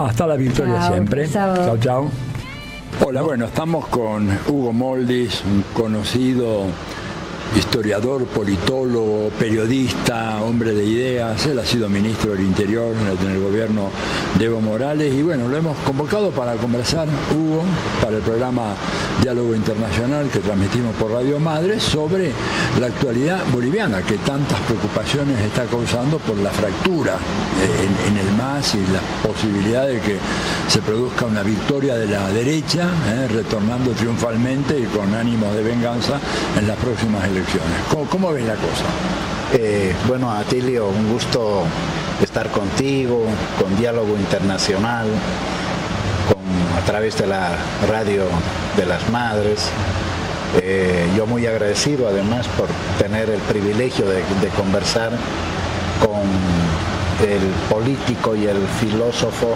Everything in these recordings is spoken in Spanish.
Hasta la victoria Chao, siempre. chao. Chao. Hola, bueno, estamos con Hugo Moldis, un conocido historiador, politólogo, periodista, hombre de ideas. Él ha sido ministro del Interior en el gobierno de Evo Morales y bueno, lo hemos convocado para conversar, Hugo, para el programa Diálogo Internacional que transmitimos por Radio Madre sobre la actualidad boliviana que tantas preocupaciones está causando por la fractura en el MAS y la posibilidad de que se produzca una victoria de la derecha, retornando triunfalmente y con ánimos de venganza en las próximas elecciones. ¿Cómo ves la cosa? Bueno, Atilio, un gusto estar contigo, con Diálogo Internacional, a través de la Radio de las Madres. Yo muy agradecido además por tener el privilegio de conversar con el político y el filósofo,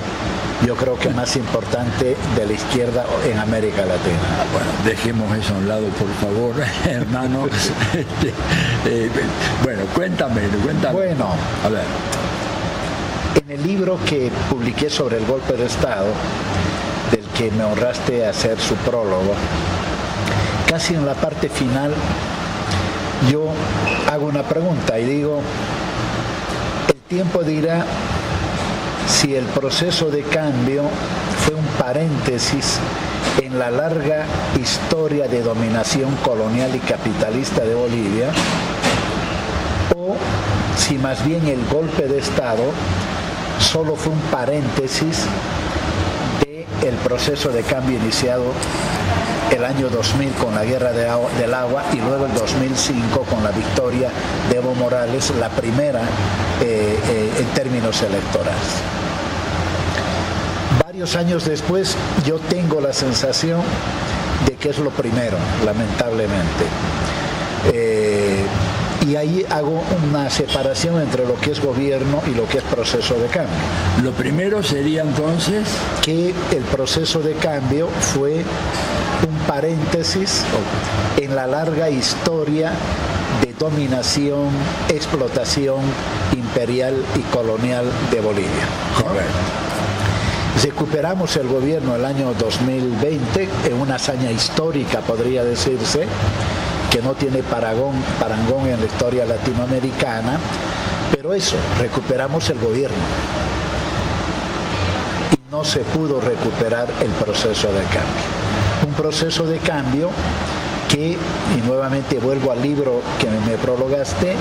yo creo que más importante de la izquierda en América Latina. Bueno, dejemos eso a un lado, por favor, hermano. Bueno, cuéntame. Bueno, a ver. En el libro que publiqué sobre el golpe de Estado, del que me honraste hacer su prólogo, casi en la parte final, yo hago una pregunta y digo, el tiempo dirá si el proceso de cambio fue un paréntesis en la larga historia de dominación colonial y capitalista de Bolivia, o si más bien el golpe de Estado solo fue un paréntesis del proceso de cambio iniciado el año 2000 con la guerra del agua y luego el 2005 con la victoria de Evo Morales, la primera en términos electorales. Varios años después yo tengo la sensación de que es lo primero, lamentablemente. Y ahí hago una separación entre lo que es gobierno y lo que es proceso de cambio. Lo primero sería entonces que el proceso de cambio fue un paréntesis en la larga historia de dominación, explotación imperial y colonial de Bolivia. Correcto. Recuperamos el gobierno el año 2020 en una hazaña histórica, podría decirse, que no tiene parangón en la historia latinoamericana, pero eso, recuperamos el gobierno. Y no se pudo recuperar el proceso de cambio. Un proceso de cambio que, y nuevamente vuelvo al libro que me prologaste,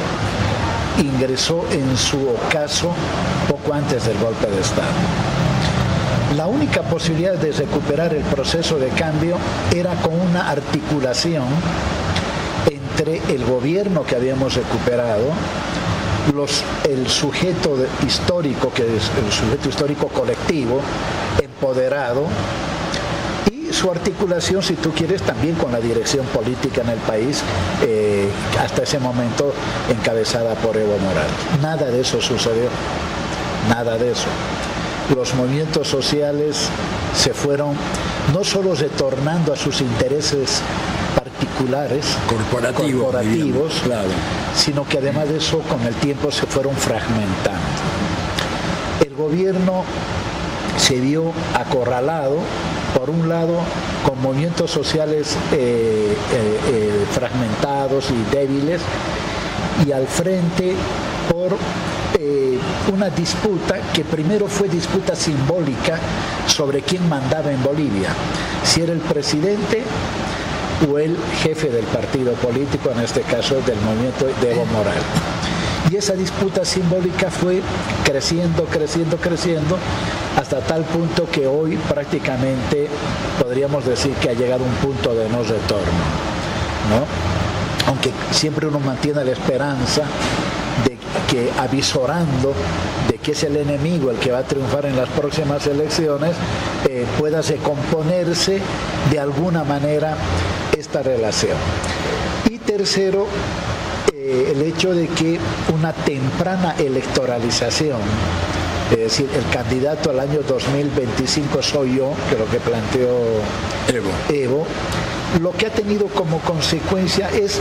ingresó en su ocaso poco antes del golpe de Estado. La única posibilidad de recuperar el proceso de cambio era con una articulación entre el gobierno que habíamos recuperado, el sujeto histórico, que es el sujeto histórico colectivo, empoderado, y su articulación, si tú quieres, también con la dirección política en el país, hasta ese momento encabezada por Evo Morales. Nada de eso sucedió, nada de eso. Los movimientos sociales se fueron no solo retornando a sus intereses particulares, corporativos, claro, sino que además de eso con el tiempo se fueron fragmentando. El gobierno se vio acorralado, por un lado, con movimientos sociales fragmentados y débiles, y al frente por una disputa que primero fue disputa simbólica sobre quién mandaba en Bolivia, si era el presidente o el jefe del partido político, en este caso del movimiento de Evo Morales. Y esa disputa simbólica fue creciendo, hasta tal punto que hoy prácticamente podríamos decir que ha llegado un punto de no retorno, ¿no? Aunque siempre uno mantiene la esperanza de que, avisorando de que es el enemigo el que va a triunfar en las próximas elecciones, pueda recomponerse de alguna manera esta relación. Y tercero, el hecho de que una temprana electoralización, es decir, el candidato al año 2025 soy yo, que es lo que planteó Evo, lo que ha tenido como consecuencia es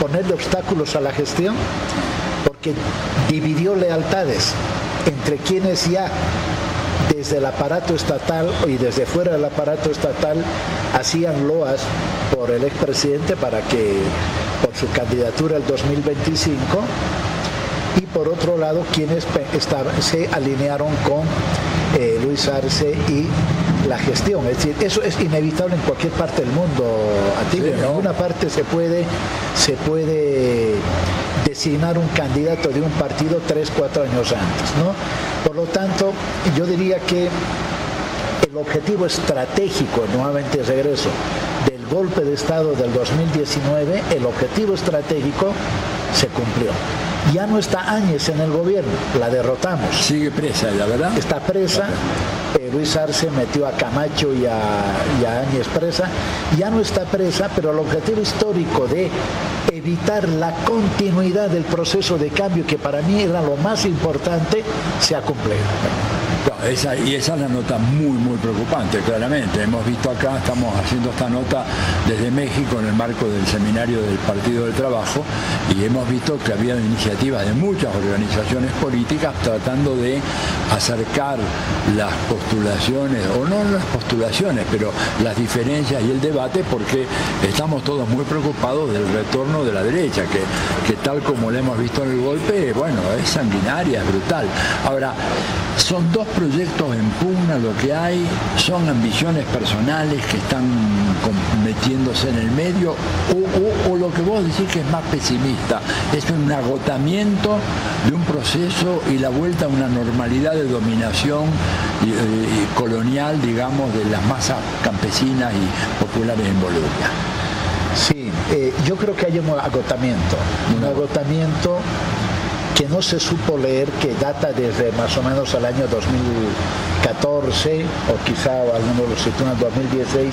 ponerle obstáculos a la gestión, porque dividió lealtades entre quienes ya desde el aparato estatal y desde fuera del aparato estatal hacían loas por el expresidente por su candidatura al 2025, y por otro lado quienes se alinearon con Luis Arce y la gestión. Es decir, eso es inevitable en cualquier parte del mundo, Atilio. En ninguna parte se puede designar un candidato de un partido 3-4 años antes, ¿no? Por lo tanto, yo diría que el objetivo estratégico, nuevamente regreso, del golpe de Estado del 2019, el objetivo estratégico se cumplió. Ya no está Áñez en el gobierno, la derrotamos. Sigue presa ella, ¿verdad? Está presa. Luis Arce metió a Camacho y a Áñez presa. Ya no está presa, pero el objetivo histórico de evitar la continuidad del proceso de cambio, que para mí era lo más importante, se ha cumplido. Esa es la nota muy preocupante, claramente. Hemos visto acá, estamos haciendo esta nota desde México en el marco del seminario del Partido del Trabajo, y hemos visto que había iniciativas de muchas organizaciones políticas tratando de acercar las postulaciones, o no las postulaciones, pero las diferencias y el debate, porque estamos todos muy preocupados del retorno de la derecha, que tal como lo hemos visto en el golpe, bueno, es sanguinaria, es brutal. Ahora, son dos proyectos en pugna lo que hay, son ambiciones personales que están metiéndose en el medio, o lo que vos decís que es más pesimista, es un agotamiento de un proceso y la vuelta a una normalidad de dominación colonial, digamos, de las masas campesinas y populares en Bolivia. Sí, yo creo que hay un agotamiento que no se supo leer, que data desde más o menos el año 2014, o quizá algunos lo sitúan en 2016,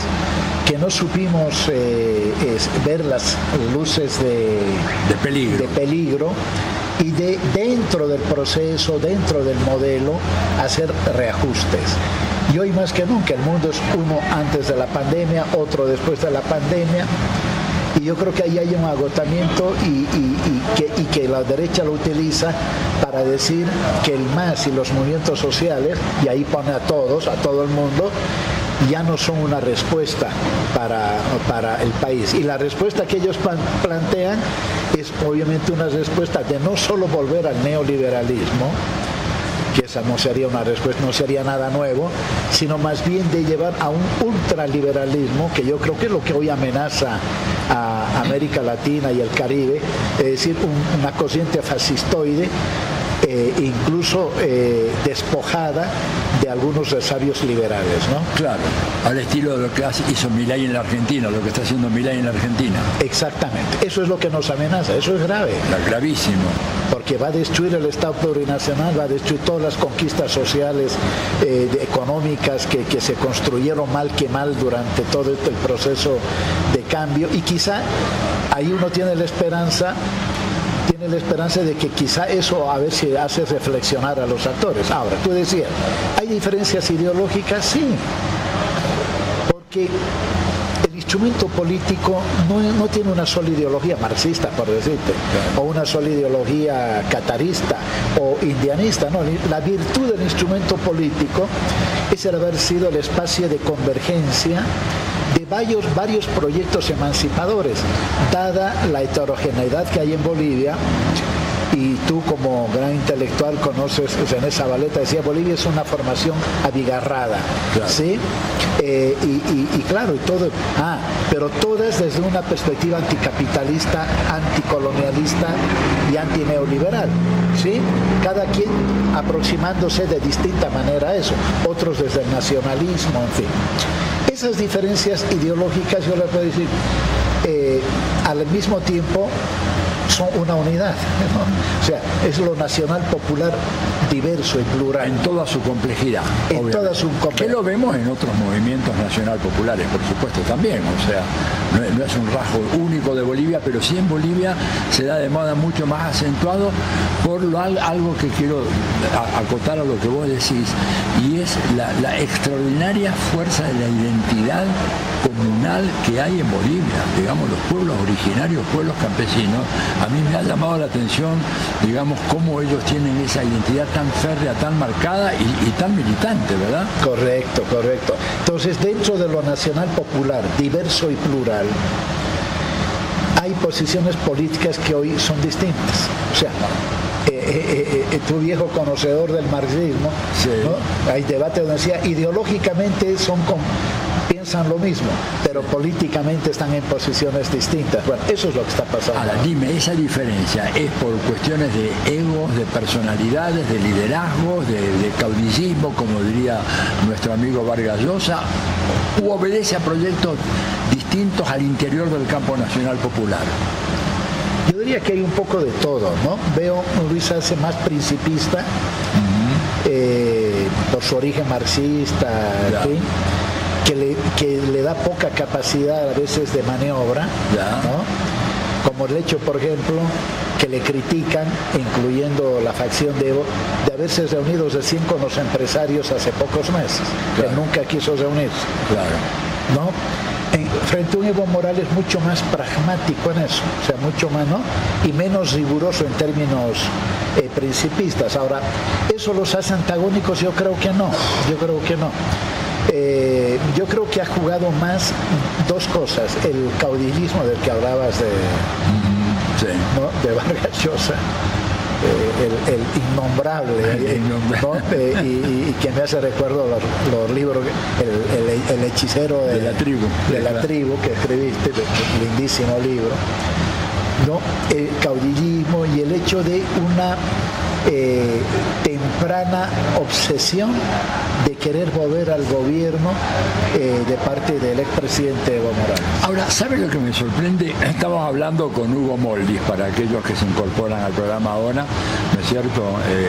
que no supimos ver las luces de peligro y dentro del proceso, dentro del modelo, hacer reajustes. Y hoy más que nunca el mundo es uno antes de la pandemia, otro después de la pandemia. Y yo creo que ahí hay un agotamiento y que la derecha lo utiliza para decir que el MAS y los movimientos sociales, y ahí pone a todos, a todo el mundo, ya no son una respuesta para el país. Y la respuesta que ellos plantean es obviamente una respuesta de no solo volver al neoliberalismo, que esa no sería una respuesta, no sería nada nuevo, sino más bien de llevar a un ultraliberalismo, que yo creo que es lo que hoy amenaza a América Latina y el Caribe, es decir, una corriente fascistoide, incluso despojada de algunos resabios liberales, ¿no? Claro, al estilo de lo que hizo Milei en la Argentina, lo que está haciendo Milei en la Argentina. Exactamente, eso es lo que nos amenaza, eso es grave. Gravísimo. Porque va a destruir el Estado plurinacional, va a destruir todas las conquistas sociales, económicas que se construyeron mal que mal durante todo el proceso de cambio, y quizá ahí uno tiene la esperanza de que quizá eso a ver si hace reflexionar a los actores. Ahora, tú decías, ¿hay diferencias ideológicas? Sí, porque el instrumento político no tiene una sola ideología marxista, por decirte, o una sola ideología catarista o indianista. No, la virtud del instrumento político es el haber sido el espacio de convergencia de varios proyectos emancipadores, dada la heterogeneidad que hay en Bolivia. Y tú, como gran intelectual, conoces, René Zabaleta decía, Bolivia es una formación abigarrada, claro. ¿Sí? Y claro, y todo, pero todas desde una perspectiva anticapitalista, anticolonialista y antineoliberal, ¿sí? Cada quien aproximándose de distinta manera a eso, otros desde el nacionalismo, en fin. Esas diferencias ideológicas, yo les puedo decir, al mismo tiempo son una unidad, ¿no? O sea, es lo nacional popular diverso y plural. En toda su complejidad. En toda su complejidad. Que lo vemos en otros movimientos nacional populares, por supuesto, también. O sea, no es un rasgo único de Bolivia, pero sí en Bolivia se da de moda mucho más acentuado por algo que quiero acotar a lo que vos decís, y es la extraordinaria fuerza de la identidad comunal que hay en Bolivia. Digamos, los pueblos originarios, pueblos campesinos, A mí me ha llamado la atención, digamos, cómo ellos tienen esa identidad tan férrea, tan marcada y tan militante, ¿verdad? Correcto. Entonces, dentro de lo nacional popular, diverso y plural, hay posiciones políticas que hoy son distintas. O sea, tu viejo conocedor del marxismo, sí, ¿no? Hay debate donde decía, ideológicamente piensan lo mismo, pero políticamente están en posiciones distintas. Bueno, eso es lo que está pasando. Ahora, dime, ¿esa diferencia es por cuestiones de egos, de personalidades, de liderazgos, de caudillismo, como diría nuestro amigo Vargas Llosa, u obedece a proyectos distintos al interior del campo nacional popular? Yo diría que hay un poco de todo, ¿no? Veo a Luis Arce más principista, por su origen marxista, ¿sí? que le da poca capacidad a veces de maniobra, ¿no? Como el hecho, por ejemplo, que le critican, incluyendo la facción de Evo, de haberse reunido recién con los empresarios hace pocos meses, que nunca quiso reunirse. ¿No? Frente a un Evo Morales mucho más pragmático en eso, o sea, mucho más, ¿no? Y menos riguroso en términos principistas. Ahora, ¿eso los hace antagónicos? Yo creo que no. Yo creo que ha jugado más dos cosas: el caudillismo del que hablabas ¿no? De Vargas Llosa, el innombrable, ¿no? y que me hace recuerdo los libros, el hechicero de la tribu que escribiste, lindísimo libro, ¿no? El caudillismo y el hecho de una temprana obsesión de querer volver al gobierno de parte del expresidente Evo Morales. Ahora, ¿sabe lo que me sorprende? Estamos hablando con Hugo Moldis, para aquellos que se incorporan al programa ahora, ¿no es cierto?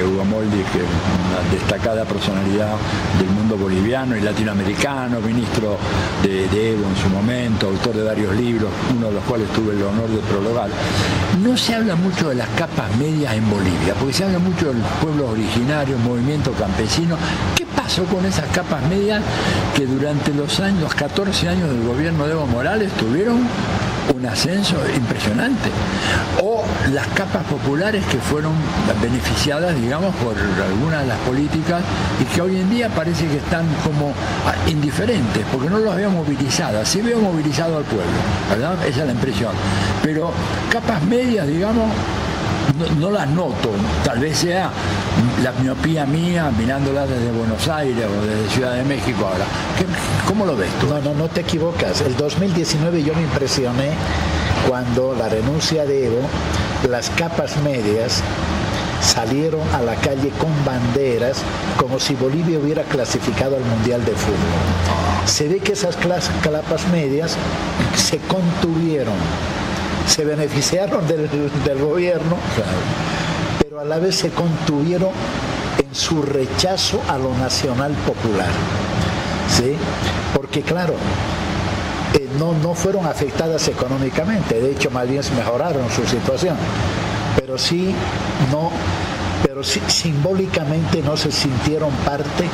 Hugo Moldis, que es una destacada personalidad del mundo boliviano y latinoamericano, ministro de Evo en su momento, autor de varios libros, uno de los cuales tuve el honor de prologar. No se habla mucho de las capas medias en Bolivia, porque se habla mucho de los pueblos originarios, movimiento campesino. ¿Qué pasó con esas capas medias que durante los 14 años del gobierno de Evo Morales tuvieron un ascenso impresionante? O las capas populares que fueron beneficiadas, digamos, por algunas de las políticas y que hoy en día parece que están como indiferentes, porque no los veo movilizadas. Sí veo movilizado al pueblo, ¿verdad? Esa es la impresión. Pero capas medias, digamos, no las noto. Tal vez sea la miopía mía mirándola desde Buenos Aires o desde Ciudad de México ahora. ¿Cómo lo ves tú? No te equivocas. El 2019 yo me impresioné cuando la renuncia de Evo, las capas medias salieron a la calle con banderas como si Bolivia hubiera clasificado al Mundial de Fútbol. Se ve que esas capas medias se contuvieron, se beneficiaron del gobierno, pero a la vez se contuvieron en su rechazo a lo nacional popular, ¿sí? Porque claro, no fueron afectadas económicamente, de hecho más bien mejoraron su situación, pero sí simbólicamente no se sintieron parte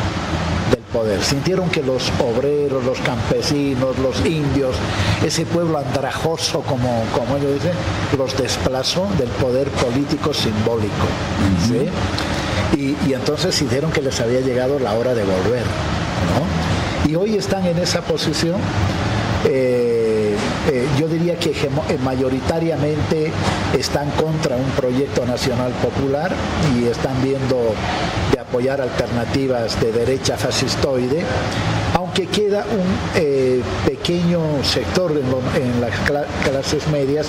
del poder. Sintieron que los obreros, los campesinos, los indios, ese pueblo andrajoso, como ellos dicen, los desplazó del poder político simbólico, ¿sí? Y entonces sintieron que les había llegado la hora de volver, ¿no? Y hoy están en esa posición. Yo diría que mayoritariamente están contra un proyecto nacional popular y están viendo de apoyar alternativas de derecha fascistoide, aunque queda un pequeño sector en las clases medias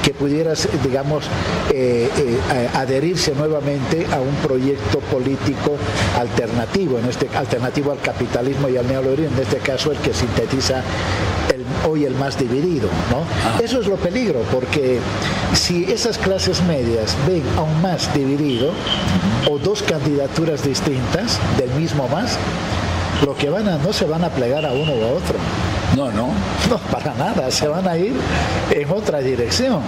que pudiera, digamos, adherirse nuevamente a un proyecto político alternativo, alternativo al capitalismo y al neoliberalismo, en este caso el que sintetiza hoy el más dividido, ¿no? Eso es lo peligro, porque si esas clases medias ven aún más dividido o dos candidaturas distintas del mismo más, lo que no se van a plegar a uno u a otro. No, para nada, se van a ir en otra dirección.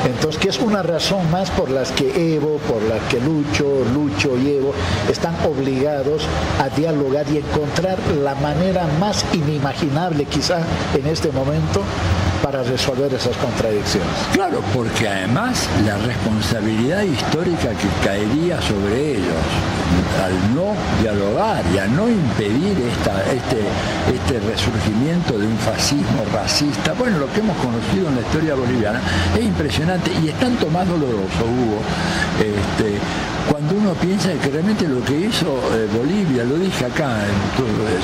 Entonces, que es una razón más por las que Evo, por la que Lucho y Evo están obligados a dialogar y encontrar la manera más inimaginable quizá en este momento para resolver esas contradicciones. Claro, porque además la responsabilidad histórica que caería sobre ellos al no dialogar y a no impedir este resurgimiento de un fascismo racista, bueno, lo que hemos conocido en la historia boliviana es impresionante y es tanto más doloroso, Hugo, cuando uno piensa que realmente lo que hizo Bolivia, lo dije acá,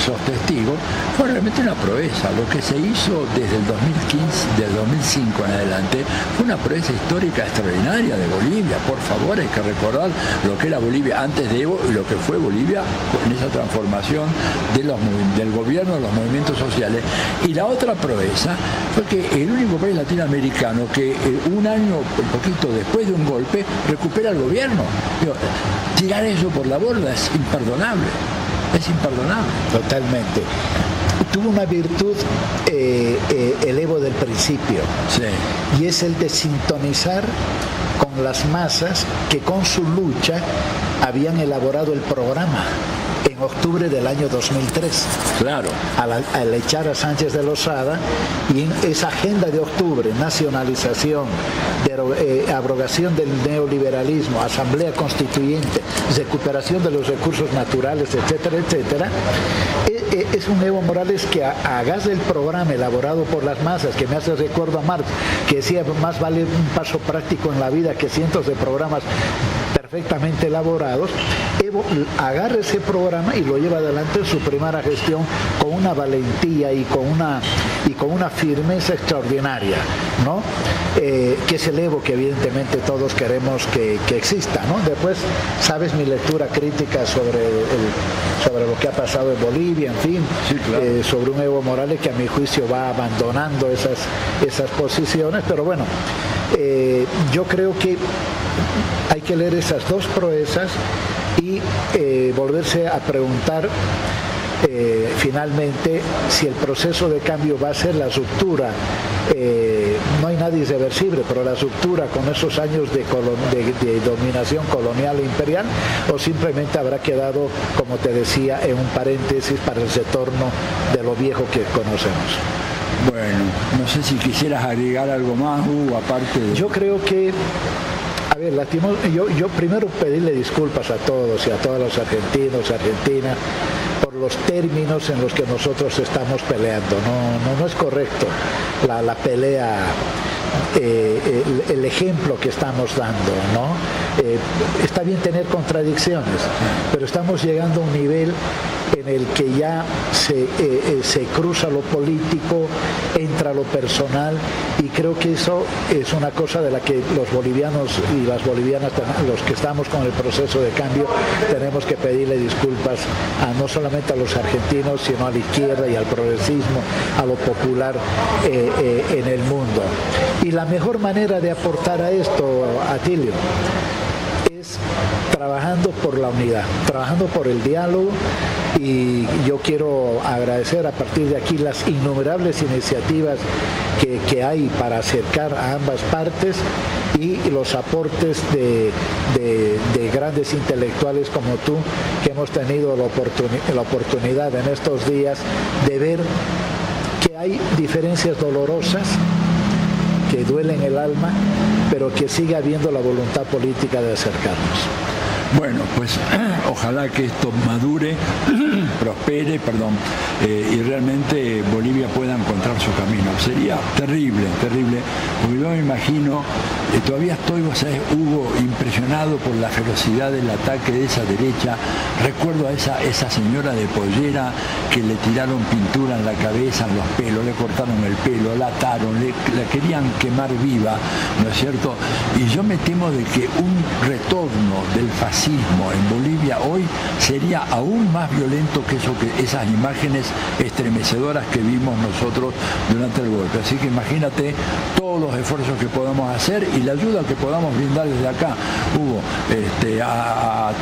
sos testigos, fue realmente una proeza. Lo que se hizo desde el 2015, del 2005 en adelante, fue una proeza histórica extraordinaria de Bolivia. Por favor, hay que recordar lo que era Bolivia antes de Evo y lo que fue Bolivia en esa transformación del gobierno, de los movimientos sociales. Y la otra proeza fue que el único país latinoamericano que un año, un poquito después de un golpe, recupera el gobierno. Tirar eso por la borda es imperdonable. Es imperdonable. Totalmente. Tuvo una virtud el Evo del principio. Sí. Y es el de sintonizar con las masas que con su lucha habían elaborado el programa en octubre del año 2003. Claro. Al echar a Sánchez de Lozada, y en esa agenda de octubre, nacionalización, abrogación del neoliberalismo, asamblea constituyente, recuperación de los recursos naturales, etcétera, etcétera, es un Evo Morales que agarra el programa elaborado por las masas, que me hace recuerdo a Marx, que decía, más vale un paso práctico en la vida que cientos de programas perfectamente elaborados. Evo agarra ese programa y lo lleva adelante en su primera gestión con una valentía y con una firmeza extraordinaria, ¿no? Que es el Evo que evidentemente todos queremos que exista, ¿no? Después, sabes mi lectura crítica sobre lo que ha pasado en Bolivia, en fin, sí, claro. Sobre un Evo Morales que a mi juicio va abandonando esas posiciones, pero bueno, yo creo que hay que leer esas dos proezas y volverse a preguntar finalmente si el proceso de cambio va a ser la ruptura, no hay nada irreversible, pero la ruptura con esos años de dominación colonial e imperial, o simplemente habrá quedado, como te decía, en un paréntesis para el retorno de lo viejo que conocemos. Bueno, no sé si quisieras agregar algo más, Hugo, aparte de... Yo creo que, a ver, yo primero pedirle disculpas a todos y a todos los argentinos, argentinas, por los términos en los que nosotros estamos peleando. No es correcto la pelea, el ejemplo que estamos dando, ¿no? Está bien tener contradicciones, pero estamos llegando a un nivel en el que ya se cruza lo político, entra lo personal, y creo que eso es una cosa de la que los bolivianos y las bolivianas, los que estamos con el proceso de cambio, tenemos que pedirle disculpas no solamente a los argentinos, sino a la izquierda y al progresismo, a lo popular en el mundo. Y la mejor manera de aportar a esto, Atilio, es trabajando por la unidad, trabajando por el diálogo, y yo quiero agradecer a partir de aquí las innumerables iniciativas que hay para acercar a ambas partes y los aportes de grandes intelectuales como tú, que hemos tenido la oportunidad en estos días de ver que hay diferencias dolorosas que duelen el alma, pero que sigue habiendo la voluntad política de acercarnos. Bueno, pues ojalá que esto madure, prospere, y realmente Bolivia pueda encontrar su camino. Sería terrible, porque yo me imagino, todavía estoy, vos sabés, Hugo, impresionado por la ferocidad del ataque de esa derecha. Recuerdo a esa señora de pollera que le tiraron pintura en la cabeza, en los pelos, le cortaron el pelo, la ataron, la querían quemar viva, ¿no es cierto? Y yo me temo de que un retorno del fascismo en Bolivia hoy sería aún más violento que esas imágenes estremecedoras que vimos nosotros durante el golpe. Así que imagínate todos los esfuerzos que podamos hacer y la ayuda que podamos brindar desde acá, Hugo,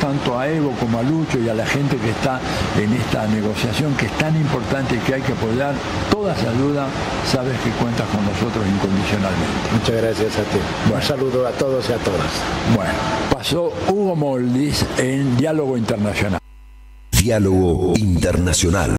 tanto a Evo como a Lucho y a la gente que está en esta negociación que es tan importante y que hay que apoyar. Toda esa ayuda, sabes que cuentas con nosotros incondicionalmente. Muchas gracias a ti. Bueno. Un saludo a todos y a todas. Bueno, pasó Hugo Moldis en Diálogo Internacional. Diálogo Internacional.